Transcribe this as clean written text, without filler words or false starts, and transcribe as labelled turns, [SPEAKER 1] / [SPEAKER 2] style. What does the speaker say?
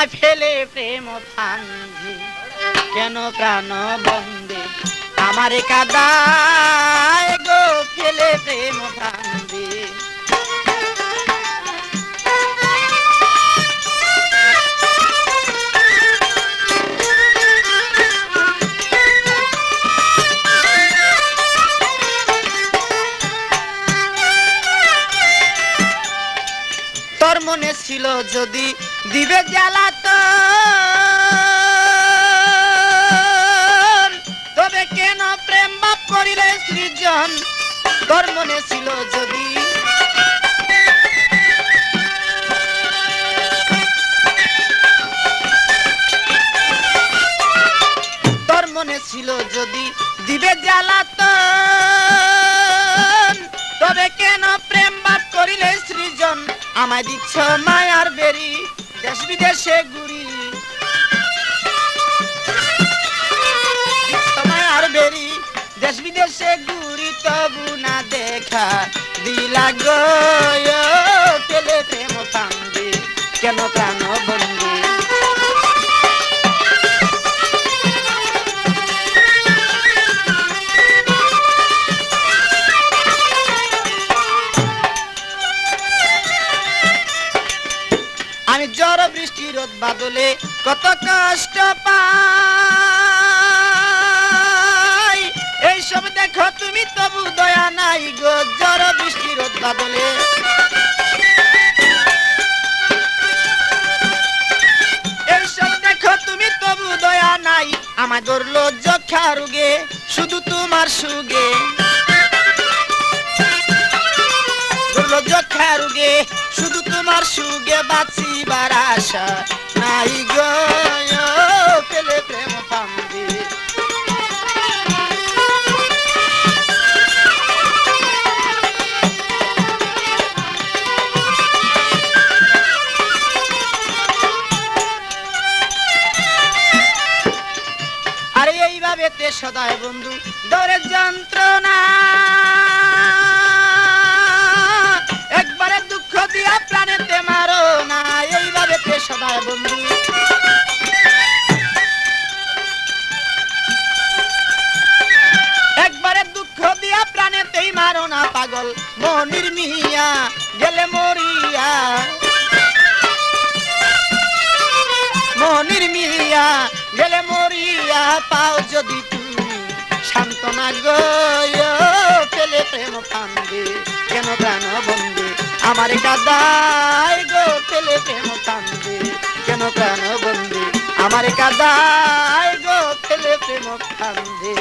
[SPEAKER 1] আমায় ফেলে প্রেম ফান্ধে, কেন প্রাণ বন্দে আমারে কাদায় গো ফেলে প্রেম ফান্ধে। তোর মনে ছিল যদি দিবে জ্বালাতন, তবে কেন প্রেম বাপ করিলে সৃজন। তোর মনে ছিল যদি তোর মনে ছিল যদি দিবে জ্বালাতন, তবে কেন প্রেম বাপ করিলে সৃজন। আমায় দিচ্ছ মায়ার বেরি দেশ বিদেশে ঘুরি, দিচ্ছ মায়ার বেরি দেশ বিদেশে ঘুরি, তবু না দেখা দিলা গো ফেলে প্রেম ফান্দে, কেন প্রাণ বন্দে। আমি ঝড় বৃষ্টি রোদ বাদলে কত কষ্ট পাই, এইসব দেখো তুমি তবু দয়া নাই গো। ঝড় বৃষ্টি রোদ বাদলে এইসব দেখো তুমি তবু দয়া নাই। আমার ধরলো যক্ষা রোগে শুধু তোমার সুগে, ধরলো যক্ষা রোগে শুধু তোমার সুগে, বাঁচিবার আশা নাই গো ফেলে প্রেম ফান্দে। আরে এইভাবে তে সদায় বন্ধু দরের যন্ত্রণা, একবারে দুঃখ দিয়া প্রাণেতে মারো না। এইভাবে তে সদায় বন্ধু একবারে দুঃখ দিয়া প্রাণেতেই মারো না। পাগল মনির মিয়া গেলে মরিয়া, মনির মিয়া গেলে মরিয়া, পাও যদি তুমি সান্ত্বনা গো ফেলে প্রেম ফান্দে, কেন প্রাণ বন্দে আমার কাদায় গো ফেলে প্রেম ফান্দে, কেন প্রাণ বন্দে আমার কাদায় গো ফেলে প্রেম ফান্দে।